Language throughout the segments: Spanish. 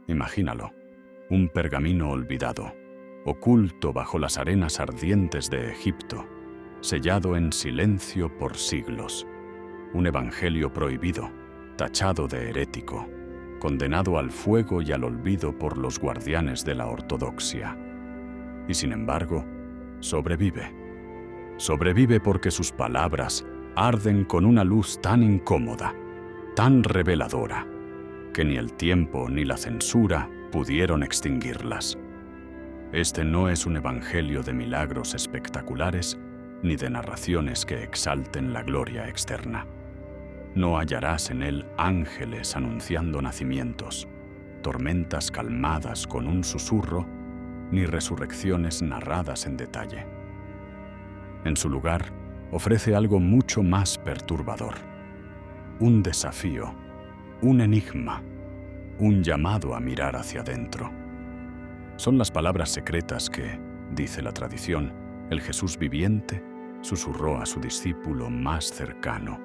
Imagínalo, un pergamino olvidado, oculto bajo las arenas ardientes de Egipto, sellado en silencio por siglos. Un evangelio prohibido, tachado de herético, condenado al fuego y al olvido por los guardianes de la ortodoxia. Y sin embargo, sobrevive. Sobrevive porque sus palabras arden con una luz tan incómoda, tan reveladora, que ni el tiempo ni la censura pudieron extinguirlas. Este no es un evangelio de milagros espectaculares ni de narraciones que exalten la gloria externa. No hallarás en él ángeles anunciando nacimientos, tormentas calmadas con un susurro, ni resurrecciones narradas en detalle. En su lugar, ofrece algo mucho más perturbador. Un desafío, un enigma, un llamado a mirar hacia adentro. Son las palabras secretas que, dice la tradición, el Jesús viviente susurró a su discípulo más cercano,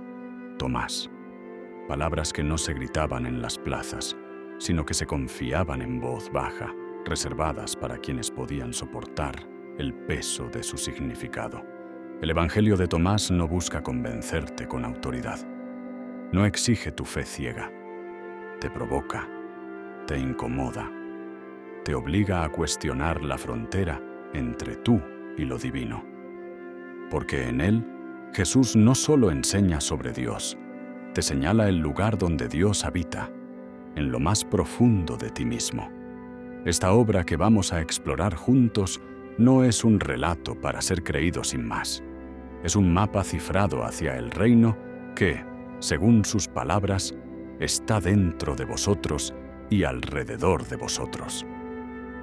Tomás. Palabras que no se gritaban en las plazas, sino que se confiaban en voz baja, reservadas para quienes podían soportar el peso de su significado. El Evangelio de Tomás no busca convencerte con autoridad. No exige tu fe ciega. Te provoca, te incomoda, te obliga a cuestionar la frontera entre tú y lo divino. Porque en él, Jesús no solo enseña sobre Dios, te señala el lugar donde Dios habita, en lo más profundo de ti mismo. Esta obra que vamos a explorar juntos no es un relato para ser creído sin más. Es un mapa cifrado hacia el reino que, según sus palabras, está dentro de vosotros y alrededor de vosotros.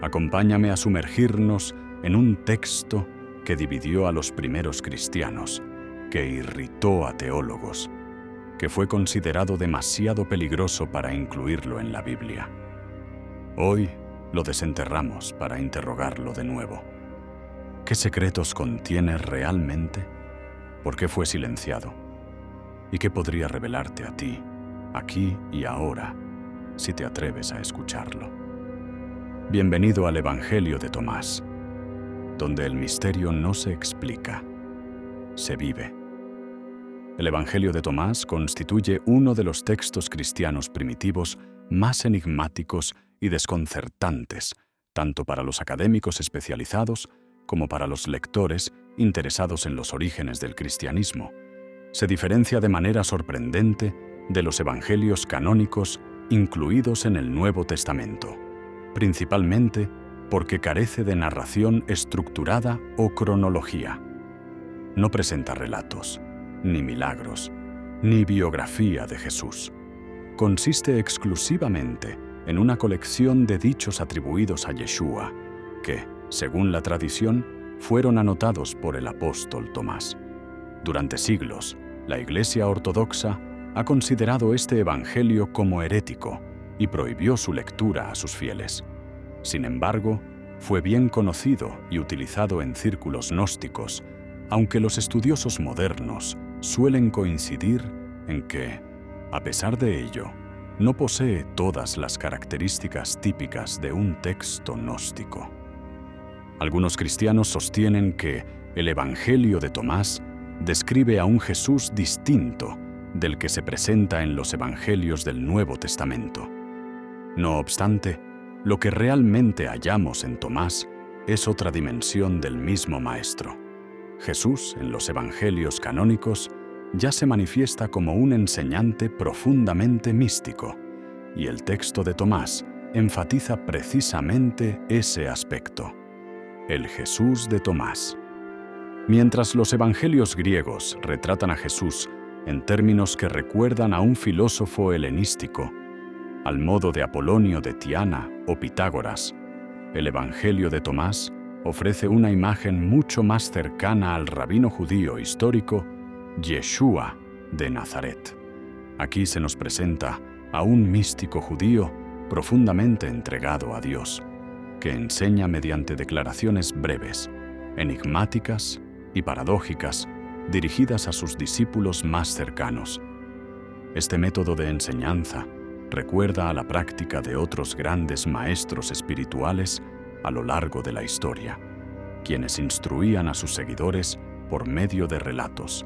Acompáñame a sumergirnos en un texto que dividió a los primeros cristianos, que irritó a teólogos, que fue considerado demasiado peligroso para incluirlo en la Biblia. Hoy lo desenterramos para interrogarlo de nuevo. ¿Qué secretos contiene realmente? ¿Por qué fue silenciado? ¿Y qué podría revelarte a ti, aquí y ahora, si te atreves a escucharlo? Bienvenido al Evangelio de Tomás, donde el misterio no se explica, se vive. El Evangelio de Tomás constituye uno de los textos cristianos primitivos más enigmáticos y desconcertantes, tanto para los académicos especializados como para los lectores interesados en los orígenes del cristianismo. Se diferencia de manera sorprendente de los evangelios canónicos incluidos en el Nuevo Testamento, principalmente porque carece de narración estructurada o cronología. No presenta relatos, ni milagros, ni biografía de Jesús. Consiste exclusivamente en una colección de dichos atribuidos a Yeshua, que, según la tradición, fueron anotados por el apóstol Tomás. Durante siglos, la Iglesia Ortodoxa ha considerado este evangelio como herético y prohibió su lectura a sus fieles. Sin embargo, fue bien conocido y utilizado en círculos gnósticos, aunque los estudiosos modernos suelen coincidir en que, a pesar de ello, no posee todas las características típicas de un texto gnóstico. Algunos cristianos sostienen que el Evangelio de Tomás describe a un Jesús distinto del que se presenta en los Evangelios del Nuevo Testamento. No obstante, lo que realmente hallamos en Tomás es otra dimensión del mismo Maestro. Jesús, en los Evangelios canónicos, ya se manifiesta como un enseñante profundamente místico, y el texto de Tomás enfatiza precisamente ese aspecto. El Jesús de Tomás. Mientras los evangelios griegos retratan a Jesús en términos que recuerdan a un filósofo helenístico, al modo de Apolonio de Tiana o Pitágoras, el Evangelio de Tomás ofrece una imagen mucho más cercana al rabino judío histórico Yeshua de Nazaret. Aquí se nos presenta a un místico judío profundamente entregado a Dios, que enseña mediante declaraciones breves, enigmáticas y paradójicas, dirigidas a sus discípulos más cercanos. Este método de enseñanza, recuerda a la práctica de otros grandes maestros espirituales a lo largo de la historia, quienes instruían a sus seguidores por medio de relatos,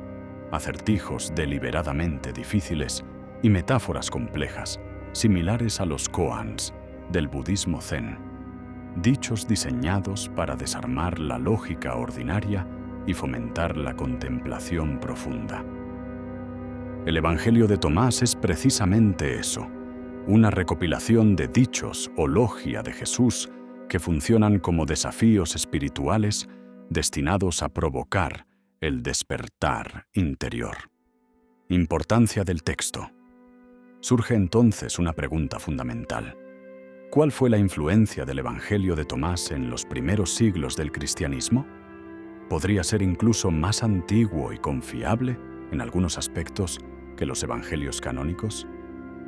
acertijos deliberadamente difíciles y metáforas complejas, similares a los koans del budismo zen, dichos diseñados para desarmar la lógica ordinaria y fomentar la contemplación profunda. El Evangelio de Tomás es precisamente eso, una recopilación de dichos o logia de Jesús que funcionan como desafíos espirituales destinados a provocar el despertar interior. Importancia del texto. Surge entonces una pregunta fundamental. ¿Cuál fue la influencia del Evangelio de Tomás en los primeros siglos del cristianismo? ¿Podría ser incluso más antiguo y confiable, en algunos aspectos, que los evangelios canónicos?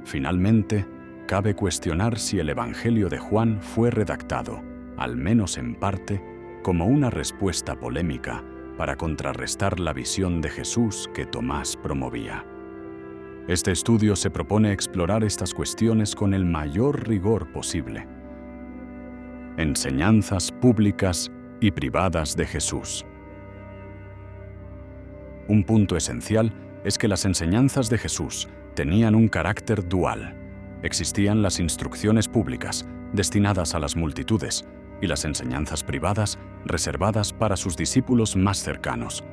Finalmente, cabe cuestionar si el Evangelio de Juan fue redactado, al menos en parte, como una respuesta polémica para contrarrestar la visión de Jesús que Tomás promovía. Este estudio se propone explorar estas cuestiones con el mayor rigor posible. Enseñanzas públicas y privadas de Jesús. Un punto esencial es que las enseñanzas de Jesús tenían un carácter dual. Existían las instrucciones públicas, destinadas a las multitudes, y las enseñanzas privadas, reservadas para sus discípulos más cercanos.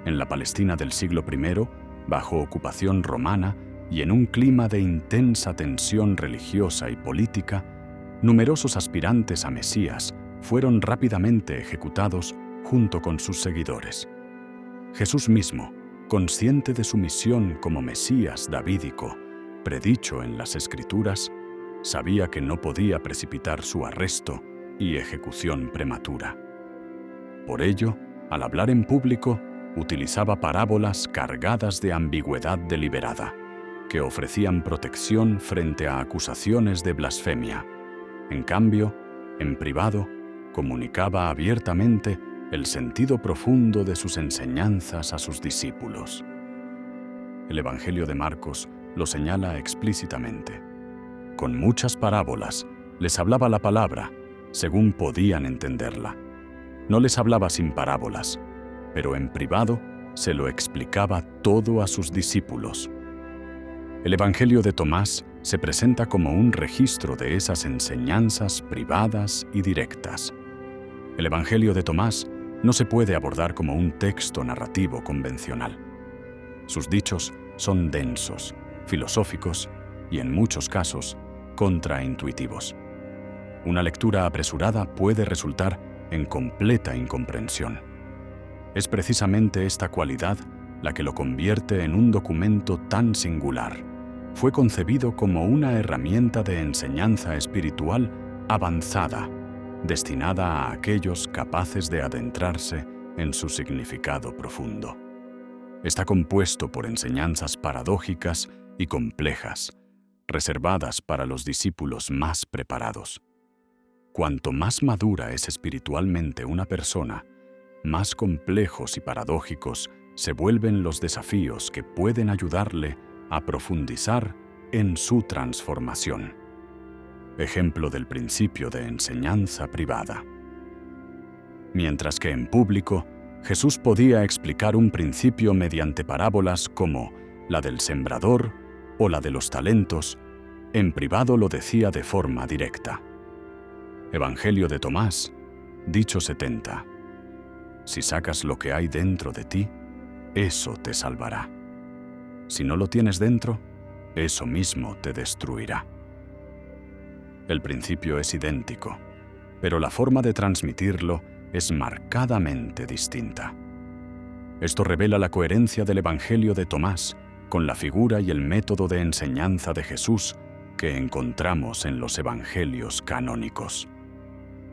En la Palestina del siglo I, bajo ocupación romana y en un clima de intensa tensión religiosa y política, numerosos aspirantes a Mesías fueron rápidamente ejecutados junto con sus seguidores. Jesús mismo, consciente de su misión como Mesías davídico, predicho en las Escrituras, sabía que no podía precipitar su arresto y ejecución prematura. Por ello, al hablar en público, utilizaba parábolas cargadas de ambigüedad deliberada, que ofrecían protección frente a acusaciones de blasfemia. En cambio, en privado, comunicaba abiertamente el sentido profundo de sus enseñanzas a sus discípulos. El Evangelio de Marcos lo señala explícitamente. Con muchas parábolas les hablaba la palabra, según podían entenderla. No les hablaba sin parábolas, pero en privado se lo explicaba todo a sus discípulos. El Evangelio de Tomás se presenta como un registro de esas enseñanzas privadas y directas. El Evangelio de Tomás no se puede abordar como un texto narrativo convencional. Sus dichos son densos, filosóficos y, en muchos casos, contraintuitivos. Una lectura apresurada puede resultar en completa incomprensión. Es precisamente esta cualidad la que lo convierte en un documento tan singular. Fue concebido como una herramienta de enseñanza espiritual avanzada, destinada a aquellos capaces de adentrarse en su significado profundo. Está compuesto por enseñanzas paradójicas y complejas, reservadas para los discípulos más preparados. Cuanto más madura es espiritualmente una persona, más complejos y paradójicos se vuelven los desafíos que pueden ayudarle a profundizar en su transformación. Ejemplo del principio de enseñanza privada. Mientras que en público, Jesús podía explicar un principio mediante parábolas como la del sembrador o la de los talentos, en privado lo decía de forma directa. Evangelio de Tomás, dicho 70. Si sacas lo que hay dentro de ti, eso te salvará. Si no lo tienes dentro, eso mismo te destruirá. El principio es idéntico, pero la forma de transmitirlo es marcadamente distinta. Esto revela la coherencia del Evangelio de Tomás con la figura y el método de enseñanza de Jesús que encontramos en los Evangelios canónicos.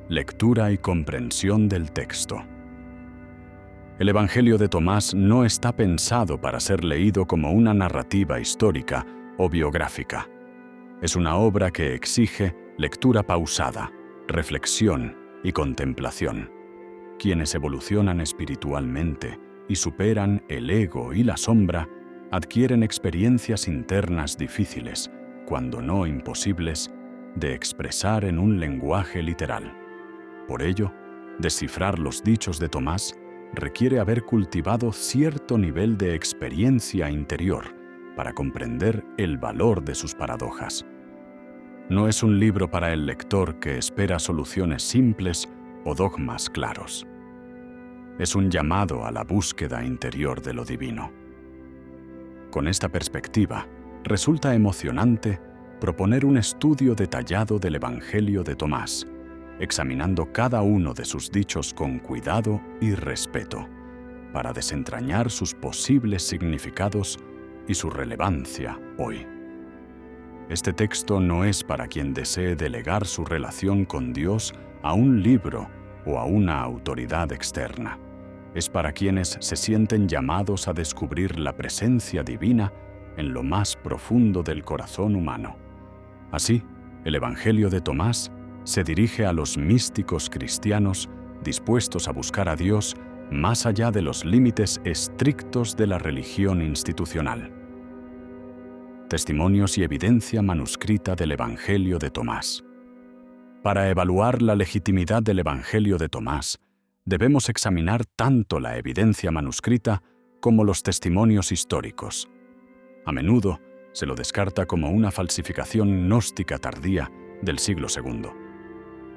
Lectura y comprensión del texto. El Evangelio de Tomás no está pensado para ser leído como una narrativa histórica o biográfica. Es una obra que exige lectura pausada, reflexión y contemplación. Quienes evolucionan espiritualmente y superan el ego y la sombra, adquieren experiencias internas difíciles, cuando no imposibles, de expresar en un lenguaje literal. Por ello, descifrar los dichos de Tomás requiere haber cultivado cierto nivel de experiencia interior para comprender el valor de sus paradojas. No es un libro para el lector que espera soluciones simples o dogmas claros. Es un llamado a la búsqueda interior de lo divino. Con esta perspectiva, resulta emocionante proponer un estudio detallado del Evangelio de Tomás, examinando cada uno de sus dichos con cuidado y respeto, para desentrañar sus posibles significados y su relevancia hoy. Este texto no es para quien desee delegar su relación con Dios a un libro o a una autoridad externa. Es para quienes se sienten llamados a descubrir la presencia divina en lo más profundo del corazón humano. Así, el Evangelio de Tomás se dirige a los místicos cristianos dispuestos a buscar a Dios más allá de los límites estrictos de la religión institucional. Testimonios y evidencia manuscrita del Evangelio de Tomás. Para evaluar la legitimidad del Evangelio de Tomás, debemos examinar tanto la evidencia manuscrita como los testimonios históricos. A menudo se lo descarta como una falsificación gnóstica tardía del siglo II.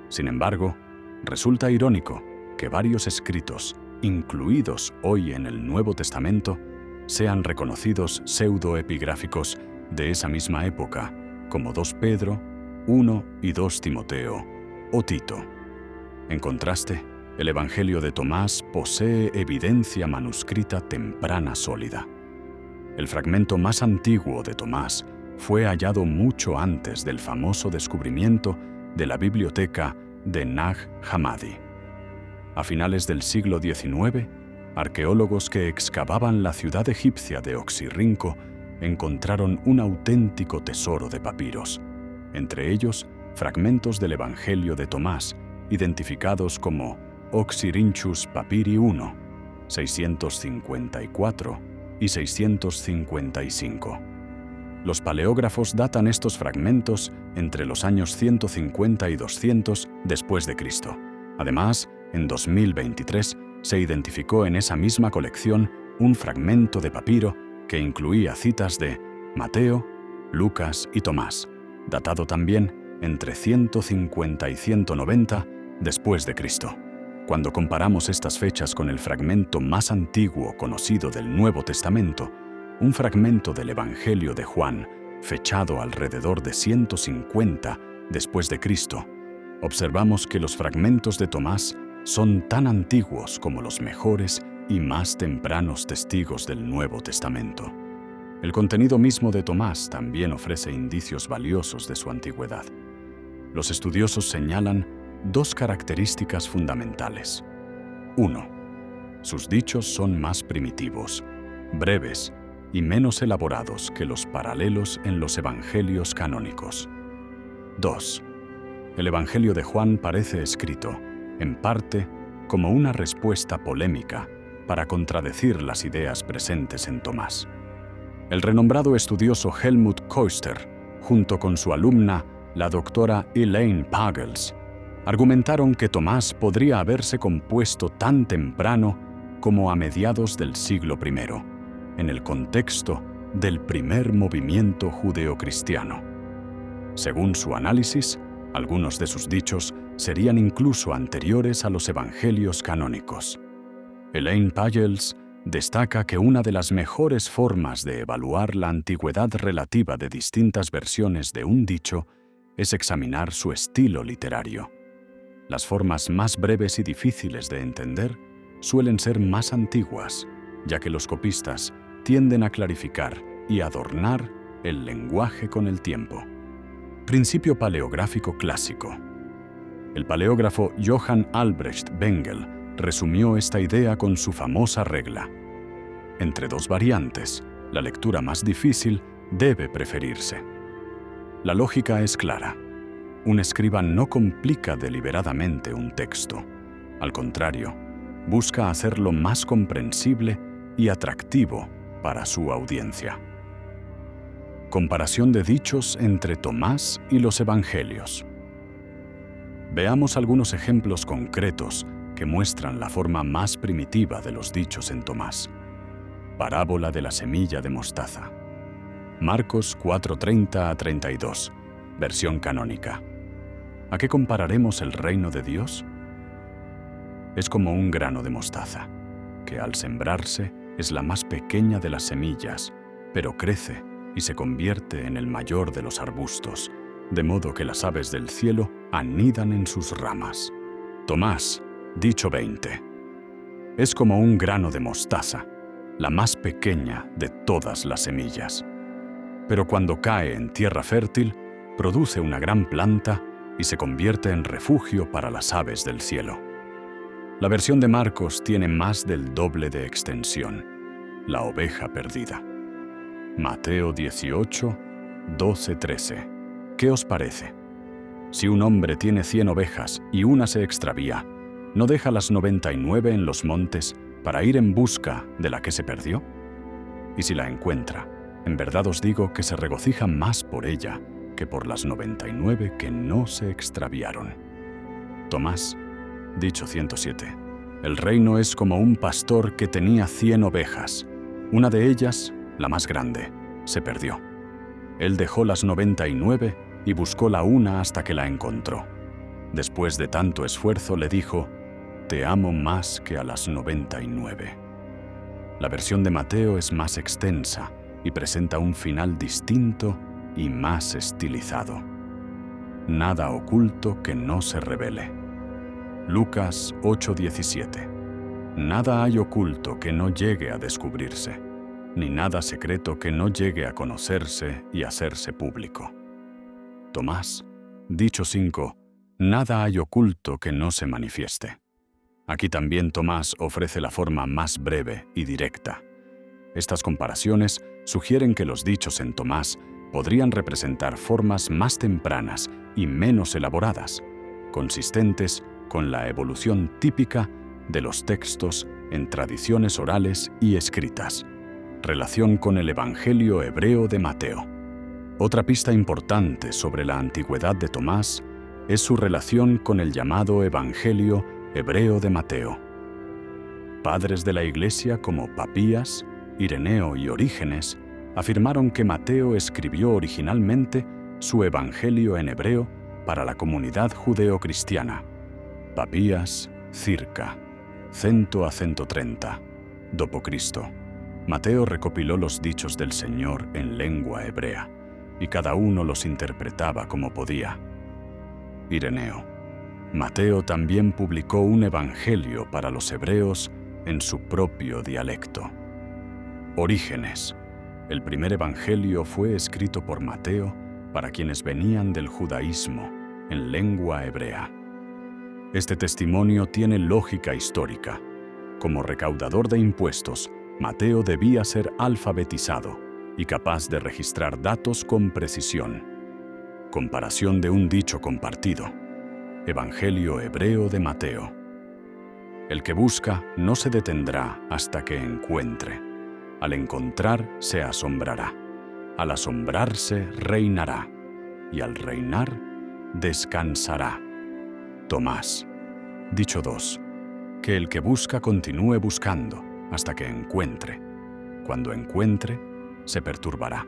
Sin embargo, resulta irónico que varios escritos, incluidos hoy en el Nuevo Testamento, sean reconocidos pseudoepigráficos de esa misma época, como 2 Pedro, 1 y 2 Timoteo o Tito. En contraste, el Evangelio de Tomás posee evidencia manuscrita temprana sólida. El fragmento más antiguo de Tomás fue hallado mucho antes del famoso descubrimiento de la biblioteca de Nag Hammadi. A finales del siglo XIX, arqueólogos que excavaban la ciudad egipcia de Oxirrinco encontraron un auténtico tesoro de papiros, entre ellos fragmentos del Evangelio de Tomás, identificados como Oxyrhynchus Papyri I, 654 y 655. Los paleógrafos datan estos fragmentos entre los años 150 y 200 después de Cristo. Además, en 2023 se identificó en esa misma colección un fragmento de papiro que incluía citas de Mateo, Lucas y Tomás, datado también entre 150 y 190 después de Cristo. Cuando comparamos estas fechas con el fragmento más antiguo conocido del Nuevo Testamento, un fragmento del Evangelio de Juan, fechado alrededor de 150 después de Cristo, observamos que los fragmentos de Tomás son tan antiguos como los mejores y más tempranos testigos del Nuevo Testamento. El contenido mismo de Tomás también ofrece indicios valiosos de su antigüedad. Los estudiosos señalan 2 características fundamentales. 1. Sus dichos son más primitivos, breves y menos elaborados que los paralelos en los evangelios canónicos. 2. El Evangelio de Juan parece escrito, en parte, como una respuesta polémica para contradecir las ideas presentes en Tomás. El renombrado estudioso Helmut Koester, junto con su alumna, la doctora Elaine Pagels, argumentaron que Tomás podría haberse compuesto tan temprano como a mediados del siglo I, en el contexto del primer movimiento judeocristiano. Según su análisis, algunos de sus dichos serían incluso anteriores a los evangelios canónicos. Elaine Pagels destaca que una de las mejores formas de evaluar la antigüedad relativa de distintas versiones de un dicho es examinar su estilo literario. Las formas más breves y difíciles de entender suelen ser más antiguas, ya que los copistas tienden a clarificar y adornar el lenguaje con el tiempo. Principio paleográfico clásico. El paleógrafo Johann Albrecht Bengel resumió esta idea con su famosa regla: entre 2 variantes, la lectura más difícil debe preferirse. La lógica es clara. Un escriba no complica deliberadamente un texto. Al contrario, busca hacerlo más comprensible y atractivo para su audiencia. Comparación de dichos entre Tomás y los Evangelios. Veamos algunos ejemplos concretos que muestran la forma más primitiva de los dichos en Tomás. Parábola de la semilla de mostaza. Marcos 4:30 a 32, versión canónica. ¿A qué compararemos el reino de Dios? Es como un grano de mostaza, que al sembrarse es la más pequeña de las semillas, pero crece y se convierte en el mayor de los arbustos, de modo que las aves del cielo anidan en sus ramas. Tomás, dicho 20. Es como un grano de mostaza, la más pequeña de todas las semillas. Pero cuando cae en tierra fértil, produce una gran planta y se convierte en refugio para las aves del cielo. La versión de Marcos tiene más del doble de extensión, la oveja perdida. Mateo 18, 12, 13. ¿Qué os parece? Si un hombre tiene 100 ovejas y una se extravía, ¿no deja las 99 en los montes para ir en busca de la que se perdió? Y si la encuentra, en verdad os digo que se regocija más por ella que por las 99 que no se extraviaron. Tomás, dicho 107. El reino es como un pastor que tenía 100 ovejas. Una de ellas, la más grande, se perdió. Él dejó las 99 y buscó la una hasta que la encontró. Después de tanto esfuerzo le dijo: «Te amo más que a las 99». La versión de Mateo es más extensa y presenta un final distinto y más estilizado. Nada oculto que no se revele. Lucas 8:17. Nada hay oculto que no llegue a descubrirse, ni nada secreto que no llegue a conocerse y hacerse público. Tomás, dicho 5. Nada hay oculto que no se manifieste. Aquí también Tomás ofrece la forma más breve y directa. Estas comparaciones sugieren que los dichos en Tomás podrían representar formas más tempranas y menos elaboradas, consistentes con la evolución típica de los textos en tradiciones orales y escritas. Relación con el Evangelio hebreo de Mateo. Otra pista importante sobre la antigüedad de Tomás es su relación con el llamado Evangelio hebreo de Mateo. Padres de la Iglesia como Papías, Ireneo y Orígenes afirmaron que Mateo escribió originalmente su Evangelio en hebreo para la comunidad judeo-cristiana. Papías, circa 100 a 130, d.C. Mateo recopiló los dichos del Señor en lengua hebrea, y cada uno los interpretaba como podía. Ireneo. Mateo también publicó un evangelio para los hebreos en su propio dialecto. Orígenes. El primer evangelio fue escrito por Mateo para quienes venían del judaísmo, en lengua hebrea. Este testimonio tiene lógica histórica. Como recaudador de impuestos, Mateo debía ser alfabetizado y capaz de registrar datos con precisión. Comparación de un dicho compartido. Evangelio hebreo de Mateo. El que busca no se detendrá hasta que encuentre. Al encontrar se asombrará. Al asombrarse reinará. Y al reinar descansará. Tomás. Dicho 2. Que el que busca continúe buscando hasta que encuentre. Cuando encuentre, se perturbará.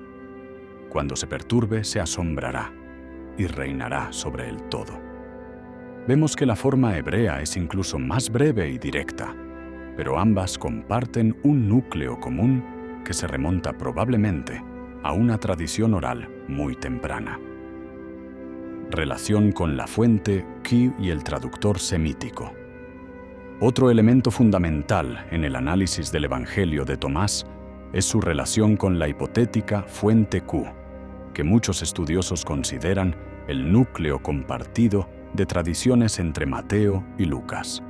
Cuando se perturbe, se asombrará y reinará sobre el todo. Vemos que la forma hebrea es incluso más breve y directa, pero ambas comparten un núcleo común que se remonta probablemente a una tradición oral muy temprana. Relación con la fuente Q y el traductor semítico. Otro elemento fundamental en el análisis del Evangelio de Tomás es su relación con la hipotética fuente Q, que muchos estudiosos consideran el núcleo compartido de tradiciones entre Mateo y Lucas.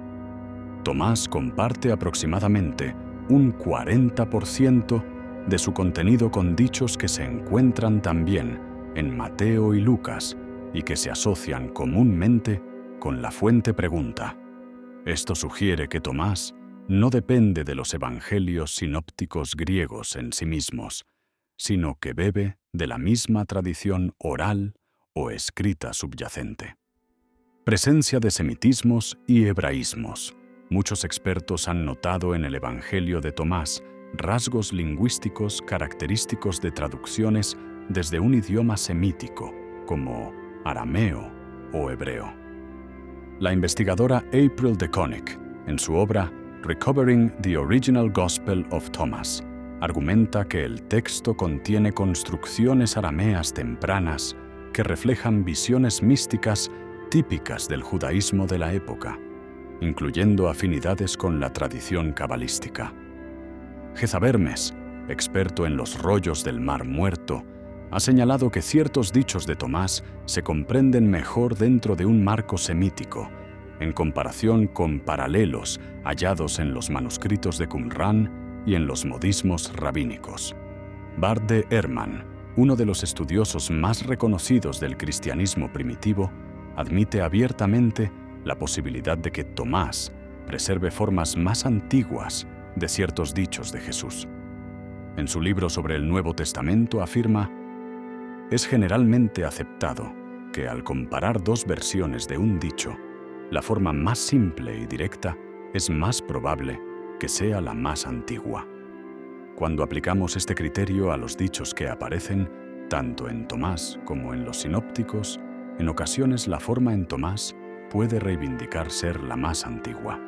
Tomás comparte aproximadamente un 40% de su contenido con dichos que se encuentran también en Mateo y Lucas y que se asocian comúnmente con la fuente pregunta. Esto sugiere que Tomás no depende de los evangelios sinópticos griegos en sí mismos, sino que bebe de la misma tradición oral o escrita subyacente. Presencia de semitismos y hebraísmos. Muchos expertos han notado en el Evangelio de Tomás rasgos lingüísticos característicos de traducciones desde un idioma semítico, como arameo o hebreo. La investigadora April de Konig, en su obra Recovering the Original Gospel of Thomas, argumenta que el texto contiene construcciones arameas tempranas que reflejan visiones místicas típicas del judaísmo de la época, incluyendo afinidades con la tradición cabalística. Geza Vermes, experto en los rollos del Mar Muerto, ha señalado que ciertos dichos de Tomás se comprenden mejor dentro de un marco semítico, en comparación con paralelos hallados en los manuscritos de Qumran y en los modismos rabínicos. Bart de Ehrman, uno de los estudiosos más reconocidos del cristianismo primitivo, admite abiertamente la posibilidad de que Tomás preserve formas más antiguas de ciertos dichos de Jesús. En su libro sobre el Nuevo Testamento afirma: es generalmente aceptado que al comparar dos versiones de un dicho, la forma más simple y directa es más probable que sea la más antigua. Cuando aplicamos este criterio a los dichos que aparecen tanto en Tomás como en los sinópticos, en ocasiones la forma en Tomás puede reivindicar ser la más antigua.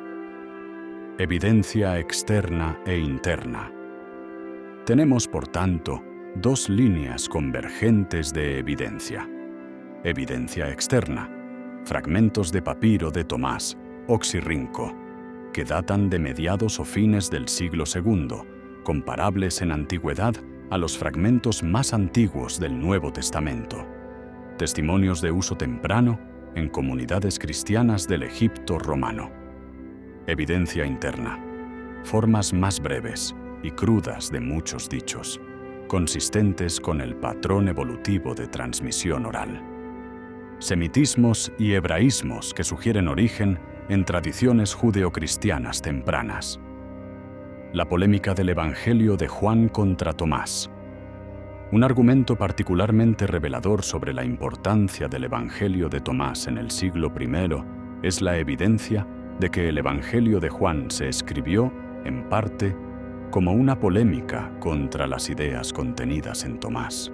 Evidencia externa e interna. Tenemos, por tanto, dos líneas convergentes de evidencia. Evidencia externa: fragmentos de papiro de Tomás, Oxirrinco, que datan de mediados o fines del siglo II, comparables en antigüedad a los fragmentos más antiguos del Nuevo Testamento. Testimonios de uso temprano en comunidades cristianas del Egipto romano. Evidencia interna: formas más breves y crudas de muchos dichos, consistentes con el patrón evolutivo de transmisión oral. Semitismos y hebraísmos que sugieren origen en tradiciones judeocristianas tempranas. La polémica del Evangelio de Juan contra Tomás. Un argumento particularmente revelador sobre la importancia del Evangelio de Tomás en el siglo I es la evidencia de que el Evangelio de Juan se escribió, en parte, como una polémica contra las ideas contenidas en Tomás.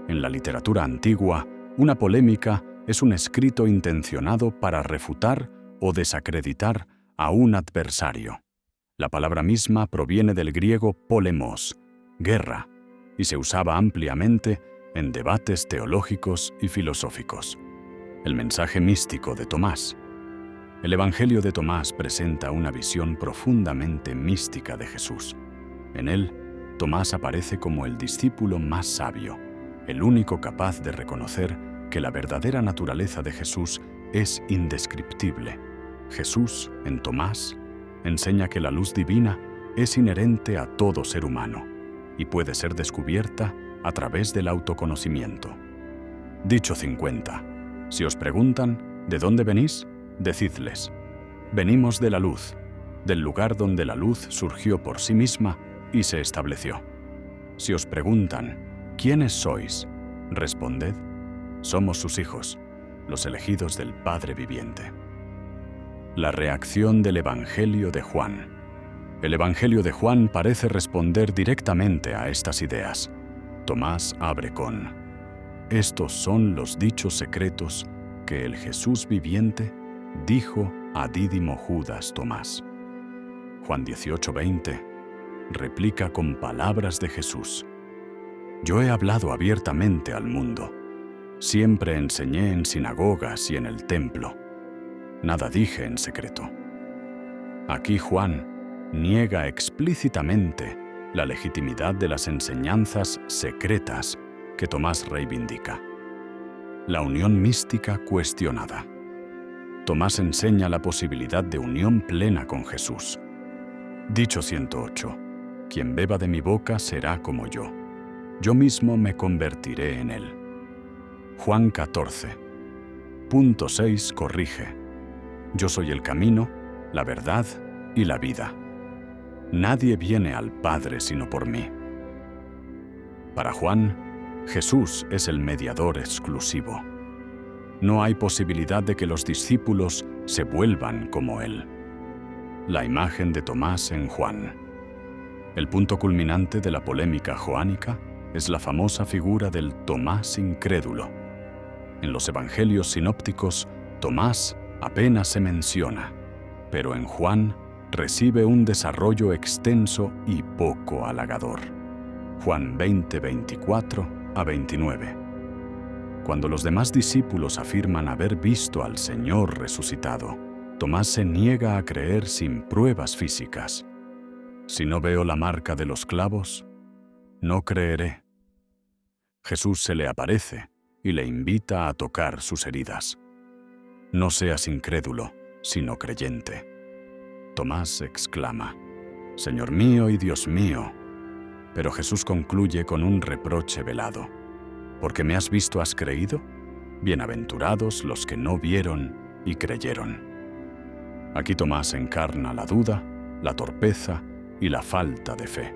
En la literatura antigua, una polémica es un escrito intencionado para refutar o desacreditar a un adversario. La palabra misma proviene del griego polemos, guerra, y se usaba ampliamente en debates teológicos y filosóficos. El mensaje místico de Tomás. El Evangelio de Tomás presenta una visión profundamente mística de Jesús. En él, Tomás aparece como el discípulo más sabio, el único capaz de reconocer que la verdadera naturaleza de Jesús es indescriptible. Jesús, en Tomás, enseña que la luz divina es inherente a todo ser humano y puede ser descubierta a través del autoconocimiento. Dicho 50. Si os preguntan, ¿de dónde venís?, decidles: venimos de la luz, del lugar donde la luz surgió por sí misma y se estableció. Si os preguntan, ¿quiénes sois?, responded: somos sus hijos, los elegidos del Padre viviente. La reacción del Evangelio de Juan. El Evangelio de Juan parece responder directamente a estas ideas. Tomás abre con: estos son los dichos secretos que el Jesús viviente dijo a Dídimo Judas Tomás. Juan 18:20 replica con palabras de Jesús: yo he hablado abiertamente al mundo. Siempre enseñé en sinagogas y en el templo. Nada dije en secreto. Aquí Juan niega explícitamente la legitimidad de las enseñanzas secretas que Tomás reivindica. La unión mística cuestionada. Tomás enseña la posibilidad de unión plena con Jesús. Dicho 108. Quien beba de mi boca será como yo. Yo mismo me convertiré en él. Juan 14. Punto 6 corrige: yo soy el camino, la verdad y la vida. Nadie viene al Padre sino por mí. Para Juan, Jesús es el mediador exclusivo. No hay posibilidad de que los discípulos se vuelvan como él. La imagen de Tomás en Juan. El punto culminante de la polémica joánica es la famosa figura del Tomás incrédulo. En los evangelios sinópticos, Tomás apenas se menciona, pero en Juan recibe un desarrollo extenso y poco halagador. Juan 20, 24 a 29. Cuando los demás discípulos afirman haber visto al Señor resucitado, Tomás se niega a creer sin pruebas físicas. Si no veo la marca de los clavos, no creeré. Jesús se le aparece y le invita a tocar sus heridas. No seas incrédulo, sino creyente. Tomás exclama, Señor mío y Dios mío. Pero Jesús concluye con un reproche velado. ¿Porque me has visto has creído? Bienaventurados los que no vieron y creyeron. Aquí Tomás encarna la duda, la torpeza y la falta de fe.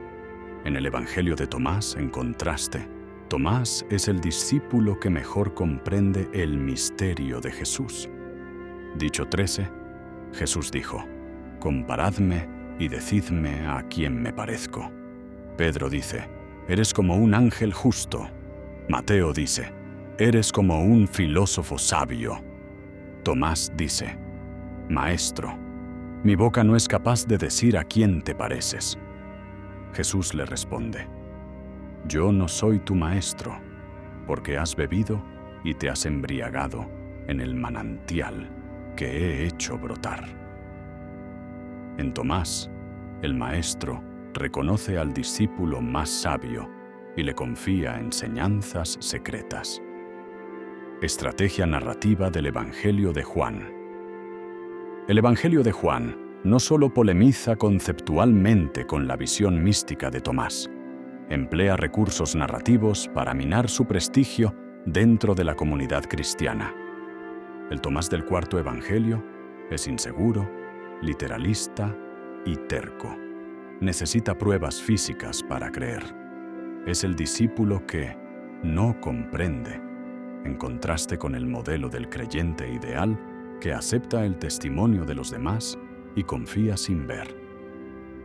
En el Evangelio de Tomás, en contraste, Tomás es el discípulo que mejor comprende el misterio de Jesús. Dicho 13, Jesús dijo, «Comparadme y decidme a quién me parezco». Pedro dice, «Eres como un ángel justo». Mateo dice, «Eres como un filósofo sabio». Tomás dice, «Maestro, mi boca no es capaz de decir a quién te pareces». Jesús le responde, «Yo no soy tu maestro, porque has bebido y te has embriagado en el manantial que he hecho brotar». En Tomás, el maestro reconoce al discípulo más sabio y le confía enseñanzas secretas. Estrategia narrativa del Evangelio de Juan. El Evangelio de Juan no solo polemiza conceptualmente con la visión mística de Tomás, emplea recursos narrativos para minar su prestigio dentro de la comunidad cristiana. El Tomás del cuarto Evangelio es inseguro, literalista y terco. Necesita pruebas físicas para creer. Es el discípulo que no comprende, en contraste con el modelo del creyente ideal que acepta el testimonio de los demás y confía sin ver.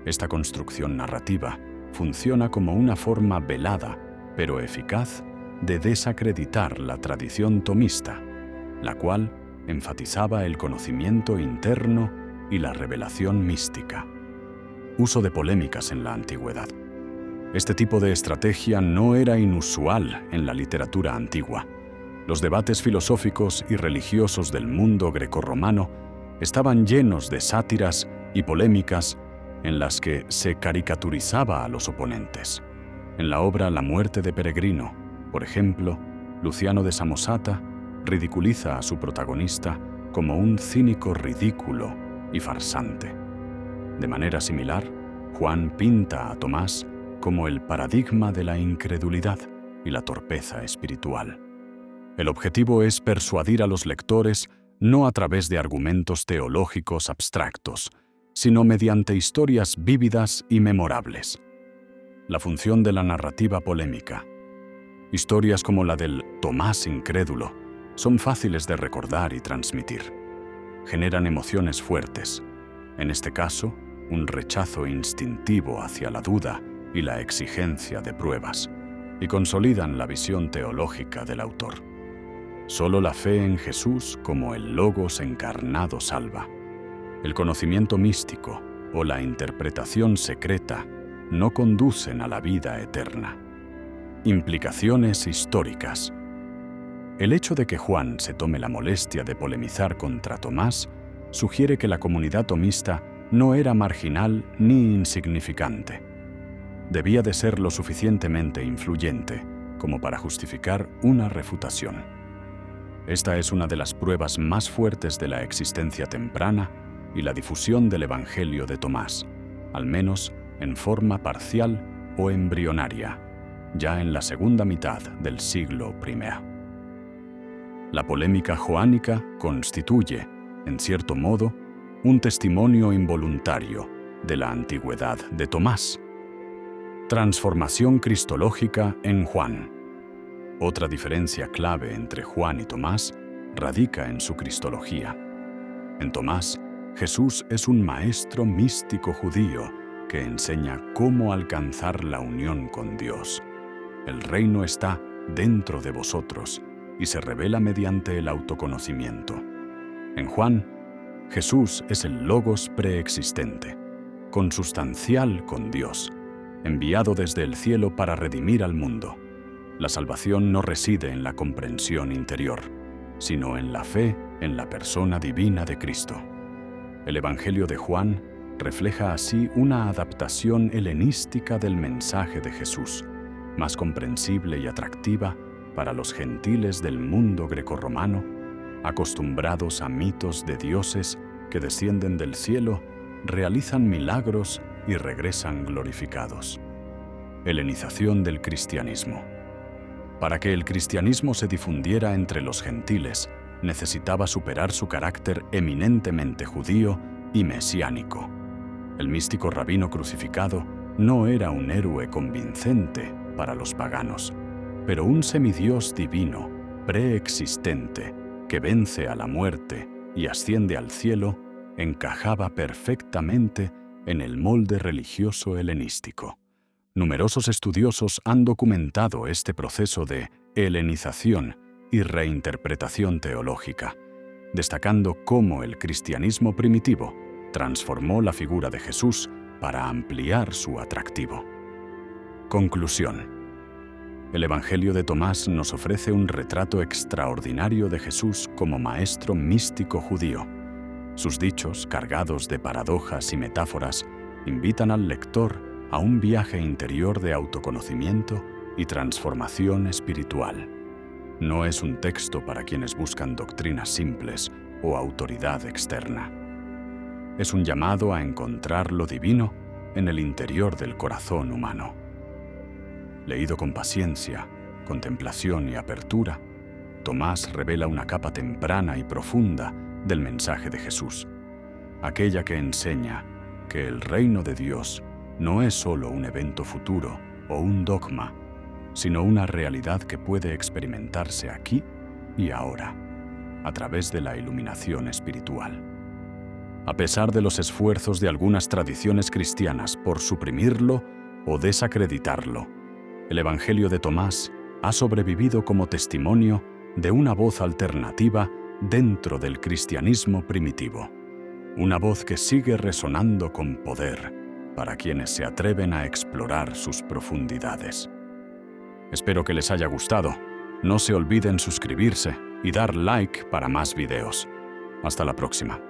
Esta construcción narrativa funciona como una forma velada, pero eficaz, de desacreditar la tradición tomista, la cual enfatizaba el conocimiento interno y la revelación mística. Uso de polémicas en la antigüedad. Este tipo de estrategia no era inusual en la literatura antigua. Los debates filosóficos y religiosos del mundo grecorromano estaban llenos de sátiras y polémicas en las que se caricaturizaba a los oponentes. En la obra La muerte de Peregrino, por ejemplo, Luciano de Samosata ridiculiza a su protagonista como un cínico ridículo y farsante. De manera similar, Juan pinta a Tomás como el paradigma de la incredulidad y la torpeza espiritual. El objetivo es persuadir a los lectores no a través de argumentos teológicos abstractos, sino mediante historias vívidas y memorables. La función de la narrativa polémica. Historias como la del Tomás incrédulo son fáciles de recordar y transmitir. Generan emociones fuertes, en este caso, un rechazo instintivo hacia la duda y la exigencia de pruebas, y consolidan la visión teológica del autor. Solo la fe en Jesús como el Logos encarnado salva. El conocimiento místico o la interpretación secreta no conducen a la vida eterna. Implicaciones históricas. El hecho de que Juan se tome la molestia de polemizar contra Tomás sugiere que la comunidad tomista no era marginal ni insignificante. Debía de ser lo suficientemente influyente como para justificar una refutación. Esta es una de las pruebas más fuertes de la existencia temprana y la difusión del Evangelio de Tomás, al menos en forma parcial o embrionaria, ya en la segunda mitad del siglo I. La polémica joánica constituye, en cierto modo, un testimonio involuntario de la antigüedad de Tomás. Transformación cristológica en Juan. Otra diferencia clave entre Juan y Tomás radica en su cristología. En Tomás, Jesús es un maestro místico judío que enseña cómo alcanzar la unión con Dios. El reino está dentro de vosotros y se revela mediante el autoconocimiento. En Juan, Jesús es el Logos preexistente, consustancial con Dios, enviado desde el cielo para redimir al mundo. La salvación no reside en la comprensión interior, sino en la fe en la persona divina de Cristo. El Evangelio de Juan refleja así una adaptación helenística del mensaje de Jesús, más comprensible y atractiva para los gentiles del mundo grecorromano, acostumbrados a mitos de dioses que descienden del cielo, realizan milagros y regresan glorificados. Helenización del cristianismo. Para que el cristianismo se difundiera entre los gentiles, necesitaba superar su carácter eminentemente judío y mesiánico. El místico rabino crucificado no era un héroe convincente para los paganos, pero un semidios divino, preexistente, que vence a la muerte y asciende al cielo, encajaba perfectamente en el molde religioso helenístico. Numerosos estudiosos han documentado este proceso de helenización y reinterpretación teológica, destacando cómo el cristianismo primitivo transformó la figura de Jesús para ampliar su atractivo. Conclusión. El Evangelio de Tomás nos ofrece un retrato extraordinario de Jesús como maestro místico judío. Sus dichos, cargados de paradojas y metáforas, invitan al lector a un viaje interior de autoconocimiento y transformación espiritual. No es un texto para quienes buscan doctrinas simples o autoridad externa. Es un llamado a encontrar lo divino en el interior del corazón humano. Leído con paciencia, contemplación y apertura, Tomás revela una capa temprana y profunda del mensaje de Jesús, aquella que enseña que el reino de Dios no es solo un evento futuro o un dogma, sino una realidad que puede experimentarse aquí y ahora, a través de la iluminación espiritual. A pesar de los esfuerzos de algunas tradiciones cristianas por suprimirlo o desacreditarlo, el Evangelio de Tomás ha sobrevivido como testimonio de una voz alternativa dentro del cristianismo primitivo, una voz que sigue resonando con poder para quienes se atreven a explorar sus profundidades. Espero que les haya gustado. No se olviden suscribirse y dar like para más videos. Hasta la próxima.